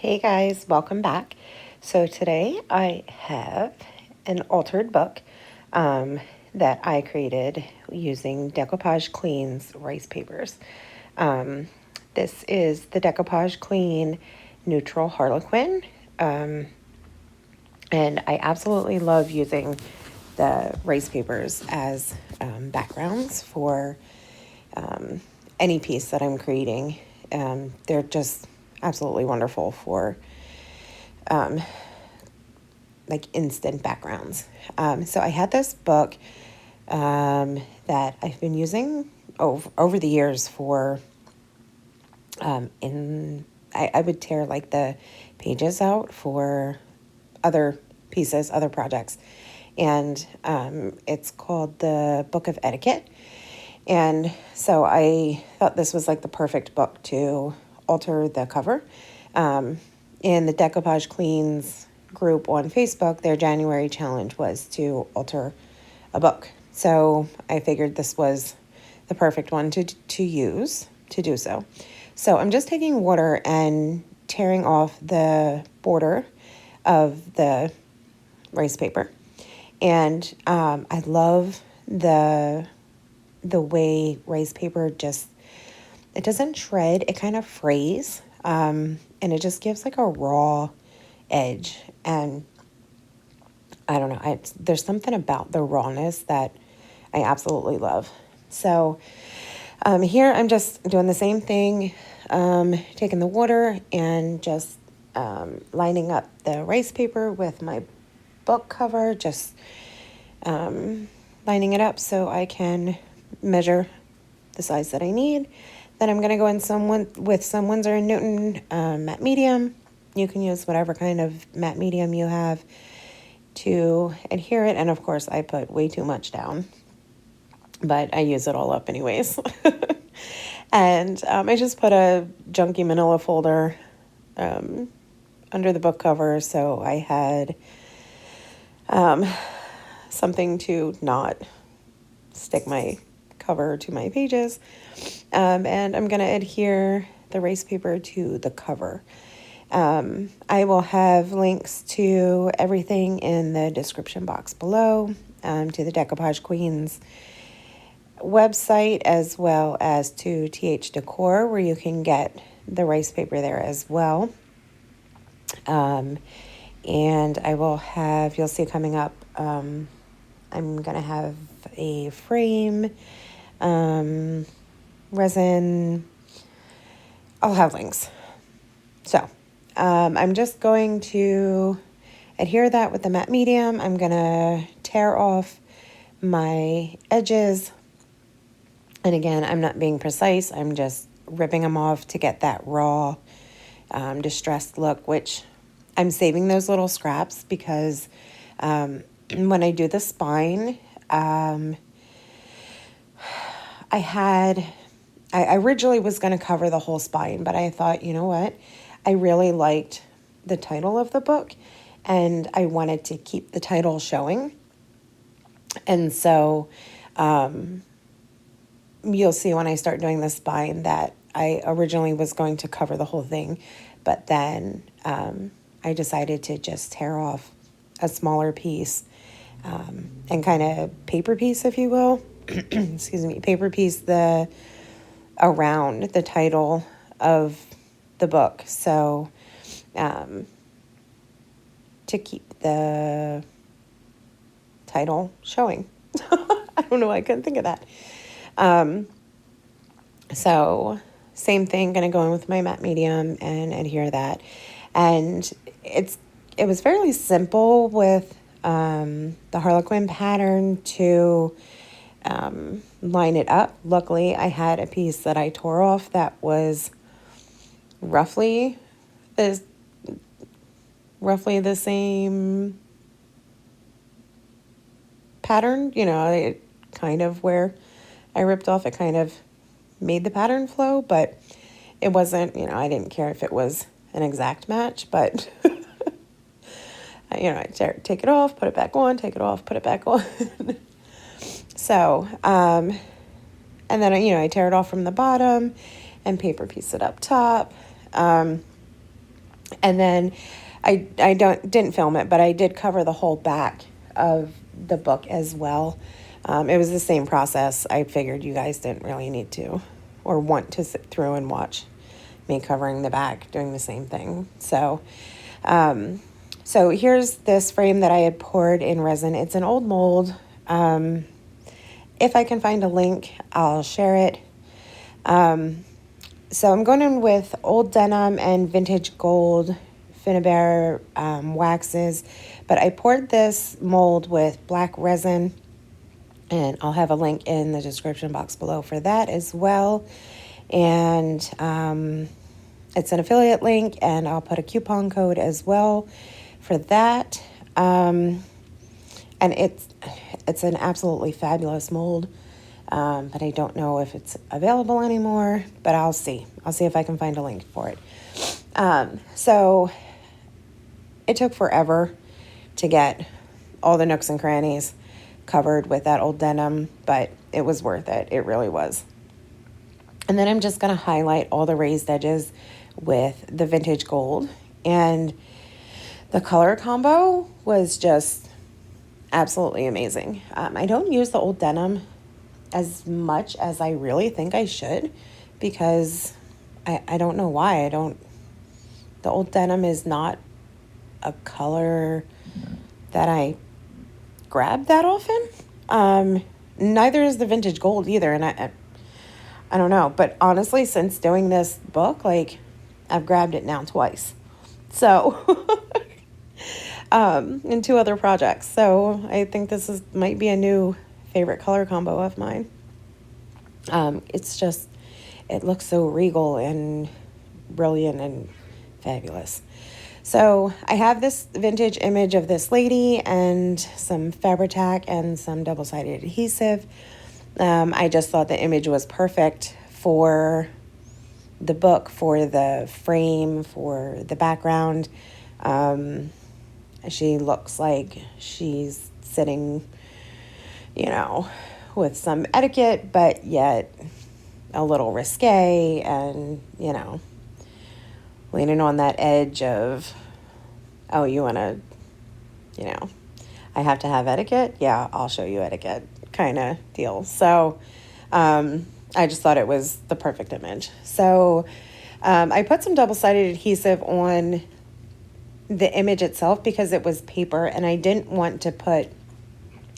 Hey guys, welcome back. So today I have an altered book um, that I created using Decoupage Clean's rice papers. Um, this is the Decoupage Clean Neutral Harlequin, and I absolutely love using the rice papers as backgrounds for any piece that I'm creating. They're just absolutely wonderful for like instant backgrounds. So I had this book that I've been using over the years for I would tear like the pages out for other pieces, other projects. And it's called the Book of Etiquette. And so I thought this was like the perfect book to alter the cover. In the Decoupage Cleans group on Facebook, their January challenge was to alter a book. So I figured this was the perfect one to use to do so. So I'm just taking water and tearing off the border of the rice paper. And I love the way rice paper just, it doesn't shred, it kind of frays, and it just gives like a raw edge. And I don't know, there's something about the rawness that I absolutely love. So here I'm just doing the same thing, taking the water and just lining up the rice paper with my book cover, just lining it up so I can measure the size that I need. Then I'm going to go in with some Winsor & Newton matte medium. You can use whatever kind of matte medium you have to adhere it. And of course, I put way too much down, but I use it all up anyways. And I just put a junky manila folder under the book cover, so I had something to not stick my cover to my pages. And I'm going to adhere the rice paper to the cover. I will have links to everything in the description box below, to the Decoupage Queens website, as well as to TH Decor, where you can get the rice paper there as well. And I will have, you'll see coming up, I'm going to have a frame, resin. I'll have links. So I'm just going to adhere that with the matte medium. I'm going to tear off my edges. And again, I'm not being precise. I'm just ripping them off to get that raw, distressed look, which I'm saving those little scraps because when I do the spine, I originally was going to cover the whole spine, but I thought, you know what? I really liked the title of the book and I wanted to keep the title showing. And so you'll see when I start doing the spine that I originally was going to cover the whole thing, but then I decided to just tear off a smaller piece and kind of paper piece, if you will, excuse me, paper piece around the title of the book. So to keep the title showing. I don't know why I couldn't think of that. So same thing, going to go in with my matte medium and adhere that. And it was fairly simple with the Harlequin pattern to line it up. Luckily, I had a piece that I tore off that was roughly the same pattern. You know, it kind of where I ripped off, it kind of made the pattern flow, but it wasn't, you know, I didn't care if it was an exact match, but you know, I take it off, put it back on, take it off, put it back on. So, and then, you know, I tear it off from the bottom and paper piece it up top. And then I didn't film it, but I did cover the whole back of the book as well. It was the same process. I figured you guys didn't really need to or want to sit through and watch me covering the back, doing the same thing. So here's this frame that I had poured in resin. It's an old mold. If I can find a link, I'll share it. So I'm going in with old denim and vintage gold Finnabair waxes, but I poured this mold with black resin, and I'll have a link in the description box below for that as well. And it's an affiliate link, and I'll put a coupon code as well for that. And it's an absolutely fabulous mold. But I don't know if it's available anymore, but I'll see. I'll see if I can find a link for it. So it took forever to get all the nooks and crannies covered with that old denim, but it was worth it. It really was. And then I'm just going to highlight all the raised edges with the vintage gold. And the color combo was just absolutely amazing. I don't use the old denim as much as I really think I should, because I don't know why. The old denim is not a color that I grab that often. Neither is the vintage gold either. And I don't know, but honestly, since doing this book, like, I've grabbed it now twice. So, in 2 other projects. So I think this might be a new favorite color combo of mine. It looks so regal and brilliant and fabulous. So I have this vintage image of this lady and some Fabri-Tac and some double-sided adhesive. I just thought the image was perfect for the book, for the frame, for the background. She looks like she's sitting, with some etiquette, but yet a little risque, and, leaning on that edge of, oh, you want to, I have to have etiquette? Yeah, I'll show you etiquette kind of deal. So I just thought it was the perfect image. So I put some double-sided adhesive on the image itself because it was paper, and I didn't want to put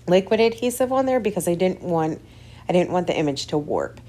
liquid adhesive on there because I didn't want the image to warp.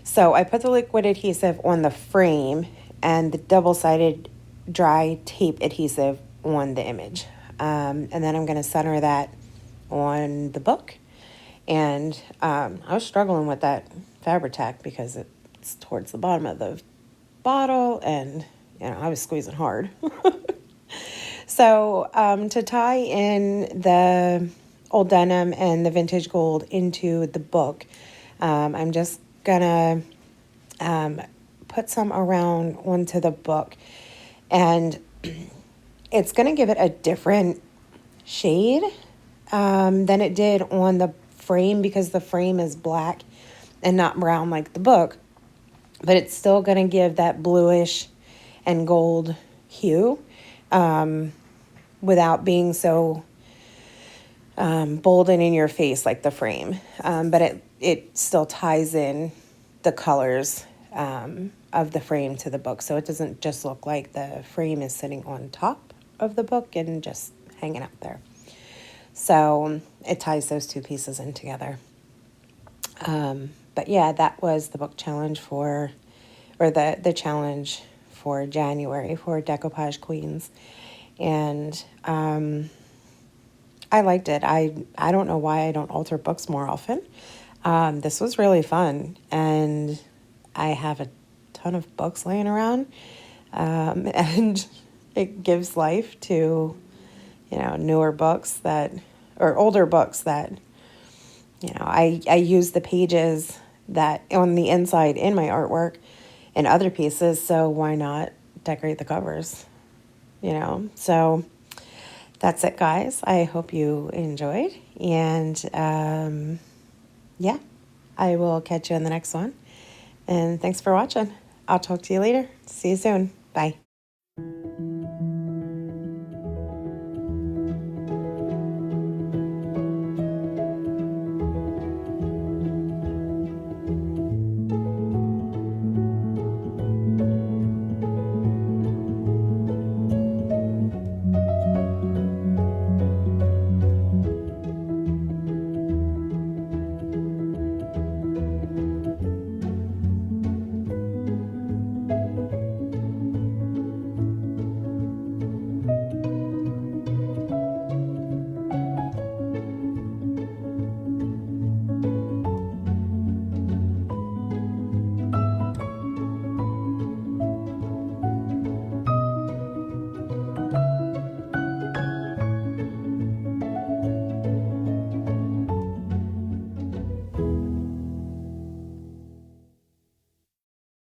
So I put the liquid adhesive on the frame and the double-sided dry tape adhesive on the image. And then I'm going to center that on the book. And I was struggling with that Fabri-Tac because it's towards the bottom of the bottle, and I was squeezing hard. So to tie in the old denim and the vintage gold into the book, I'm just gonna put some around onto the book, and it's gonna give it a different shade than it did on the frame, because the frame is black and not brown like the book, but it's still gonna give that bluish and gold hue without being so bold and in your face like the frame. But it still ties in the colors of the frame to the book, so it doesn't just look like the frame is sitting on top of the book and just hanging out there. So it ties those 2 pieces in together. But yeah, that was the book challenge the challenge for January for Decoupage Queens. And I liked it. I don't know why I don't alter books more often. This was really fun, and I have a ton of books laying around, and it gives life to, newer books or older books that, I use the pages that on the inside in my artwork and other pieces, so why not decorate the covers, So that's it, guys. I hope you enjoyed, and yeah, I will catch you in the next one, and thanks for watching. I'll talk to you later. See you soon. Bye.